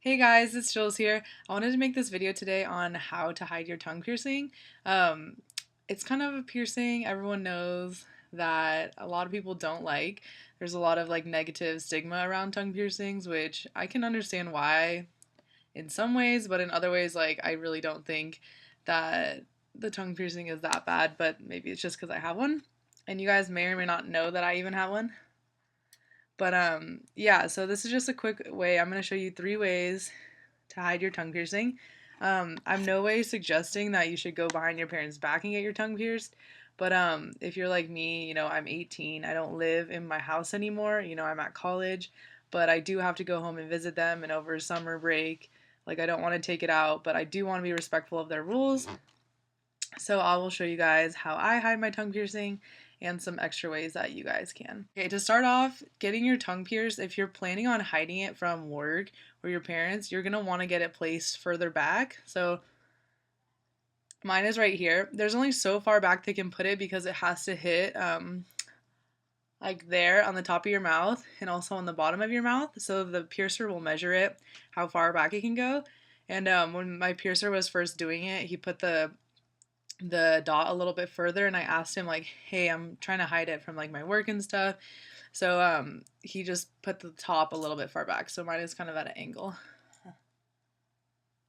Hey guys, it's Jules here. I wanted to make this video today on how to hide your tongue piercing. Um, it's kind of a piercing everyone knows that a lot of people don't like. There's a lot of like negative stigma around tongue piercings, which I can understand why in some ways, but in other ways, like I really don't think that the tongue piercing is that bad, but maybe it's just because I have one. And you guys may or may not know that I even have one. But yeah, so this is just a quick way. I'm going to show you 3 ways to hide your tongue piercing. I'm no way suggesting that you should go behind your parents' back and get your tongue pierced. But if you're like me, I'm 18. I don't live in my house anymore. I'm at college, but I do have to go home and visit them. And over summer break, like I don't want to take it out, but I do want to be respectful of their rules. So I will show you guys how I hide my tongue piercing and some extra ways that you guys can. Okay, to start off, getting your tongue pierced, if you're planning on hiding it from work or your parents, you're going to want to get it placed further back. So mine is right here. There's only so far back they can put it because it has to hit like there on the top of your mouth and also on the bottom of your mouth. So the piercer will measure it, how far back it can go. And when my piercer was first doing it, he put the dot a little bit further, and I asked him like, hey, I'm trying to hide it from like my work and stuff. So he just put the top a little bit far back, so mine is kind of at an angle.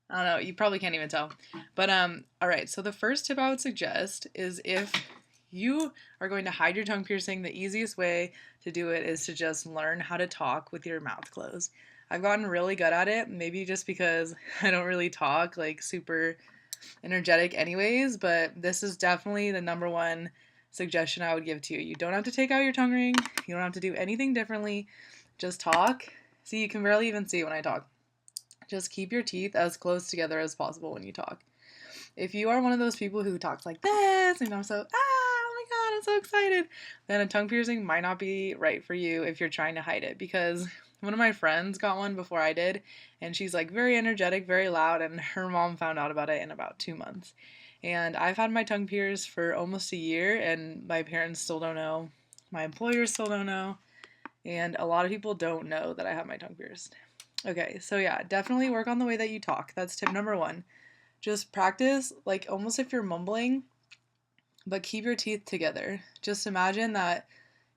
I don't know, you probably can't even tell. But all right, so the first tip I would suggest is if you are going to hide your tongue piercing, the easiest way to do it is to just learn how to talk with your mouth closed. I've gotten really good at it, maybe just because I don't really talk like super energetic anyways, but this is definitely the number one suggestion I would give to you. You don't have to take out your tongue ring. You don't have to do anything differently. Just talk. See, you can barely even see when I talk. Just keep your teeth as close together as possible when you talk. If you are one of those people who talks like this and I'm so, oh my god, I'm so excited, then a tongue piercing might not be right for you if you're trying to hide it, because one of my friends got one before I did, and she's like very energetic, very loud, and her mom found out about it in about 2 months. And I've had my tongue pierced for almost a year, and my parents still don't know. My employers still don't know. And a lot of people don't know that I have my tongue pierced. Okay, so yeah, definitely work on the way that you talk. That's tip number one. Just practice, like almost if you're mumbling, but keep your teeth together. Just imagine that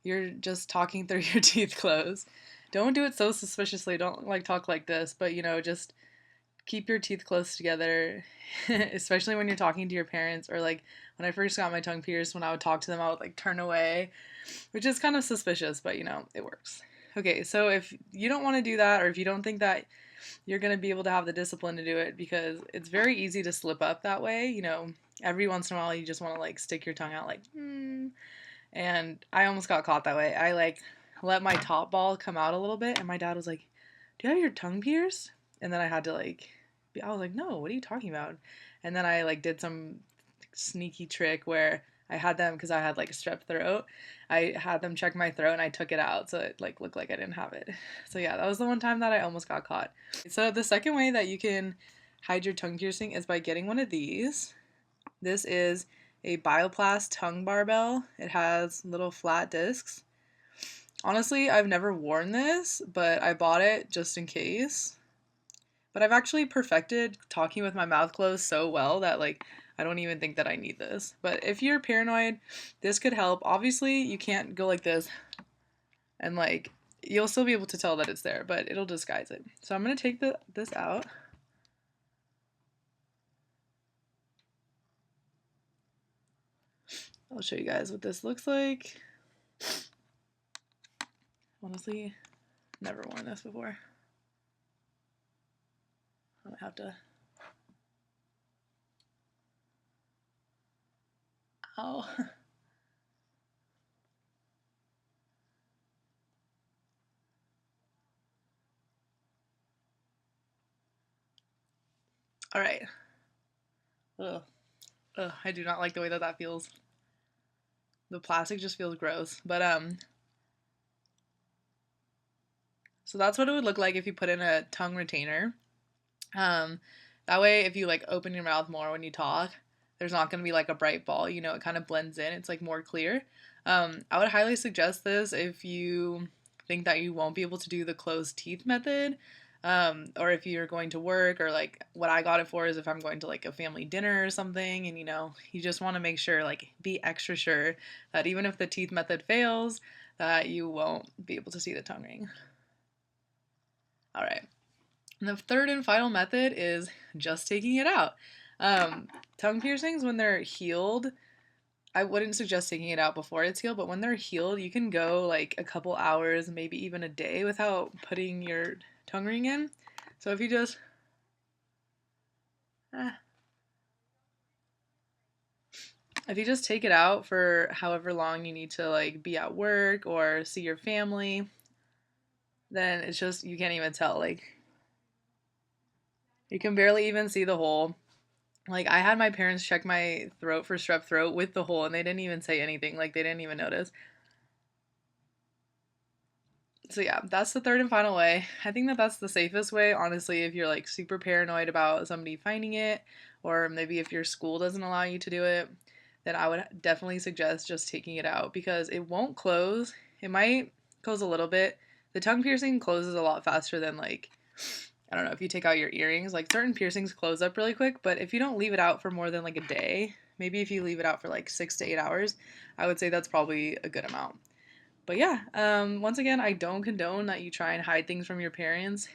you're just talking through your teeth closed. Don't do it so suspiciously. Don't like talk like this, but just keep your teeth close together, especially when you're talking to your parents, or like when I first got my tongue pierced, when I would talk to them, I would like turn away, which is kind of suspicious, but it works. Okay, so if you don't want to do that, or if you don't think that you're going to be able to have the discipline to do it, because it's very easy to slip up that way, every once in a while you just want to like stick your tongue out like, and I almost got caught that way. I like let my top ball come out a little bit, and my dad was like, do you have your tongue pierced? And then I had to like, I was like, no, what are you talking about? And then I like did some sneaky trick where I had them, because I had like a strep throat, I had them check my throat and I took it out so it like looked like I didn't have it. So yeah, that was the one time that I almost got caught. So the second way that you can hide your tongue piercing is by getting one of these. This is a Bioplast tongue barbell. It has little flat discs. Honestly, I've never worn this, but I bought it just in case. But I've actually perfected talking with my mouth closed so well that like I don't even think that I need this. But if you're paranoid, this could help. Obviously, you can't go like this and like you'll still be able to tell that it's there, but it'll disguise it. So I'm going to take this out. I'll show you guys what this looks like. Honestly, never worn this before. I might have to. Oh. All right. Ugh. Ugh, I do not like the way that that feels. The plastic just feels gross. But so that's what it would look like if you put in a tongue retainer. That way, if you like open your mouth more when you talk, there's not going to be like a bright ball. It kind of blends in. It's like more clear. I would highly suggest this if you think that you won't be able to do the closed teeth method. Or if you're going to work, or like what I got it for is if I'm going to like a family dinner or something, and you just want to make sure, like, be extra sure that even if the teeth method fails, that you won't be able to see the tongue ring. All right. And the third and final method is just taking it out. Tongue piercings, when they're healed, I wouldn't suggest taking it out before it's healed, but when they're healed, you can go like a couple hours, maybe even a day without putting your tongue ring in. So if you just take it out for however long you need to like be at work or see your family, then it's just, you can't even tell. Like, you can barely even see the hole. Like, I had my parents check my throat for strep throat with the hole, and they didn't even say anything. Like, they didn't even notice. So yeah, that's the third and final way. I think that that's the safest way, honestly, if you're like super paranoid about somebody finding it, or maybe if your school doesn't allow you to do it, then I would definitely suggest just taking it out, because it won't close. It might close a little bit. The tongue piercing closes a lot faster than, like, I don't know, if you take out your earrings. Like, certain piercings close up really quick, but if you don't leave it out for more than like a day, maybe if you leave it out for like 6 to 8 hours, I would say that's probably a good amount. But yeah, once again, I don't condone that you try and hide things from your parents.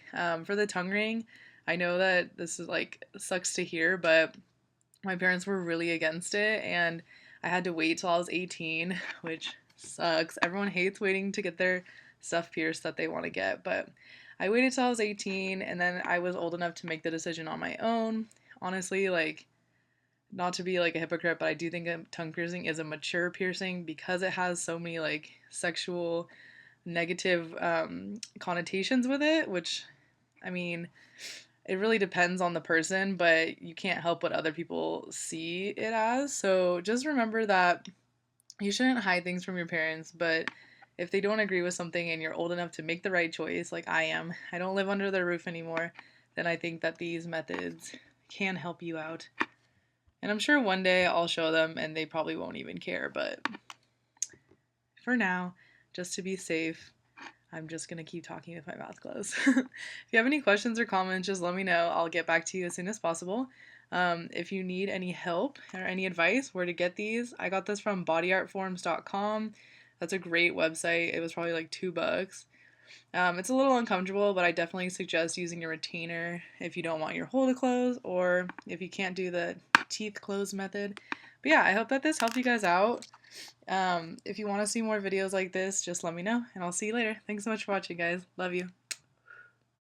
For the tongue ring, I know that this is like sucks to hear, but my parents were really against it, and I had to wait till I was 18, which sucks. Everyone hates waiting to get their stuff pierced that they want to get, but I waited till I was 18, and then I was old enough to make the decision on my own. Honestly, like, not to be like a hypocrite, but I do think a tongue piercing is a mature piercing because it has so many like sexual negative connotations with it, which, I mean, it really depends on the person, but you can't help what other people see it as. So just remember that you shouldn't hide things from your parents, but if they don't agree with something and you're old enough to make the right choice, like I am, I don't live under their roof anymore, then I think that these methods can help you out. And I'm sure one day I'll show them and they probably won't even care, but for now, just to be safe, I'm just going to keep talking with my mouth closed. If you have any questions or comments, just let me know. I'll get back to you as soon as possible. If you need any help or any advice where to get these, I got this from bodyartforms.com. That's a great website. It was probably like $2. It's a little uncomfortable, but I definitely suggest using a retainer if you don't want your hole to close, or if you can't do the teeth close method. But yeah, I hope that this helped you guys out. If you want to see more videos like this, just let me know, and I'll see you later. Thanks so much for watching, guys. Love you.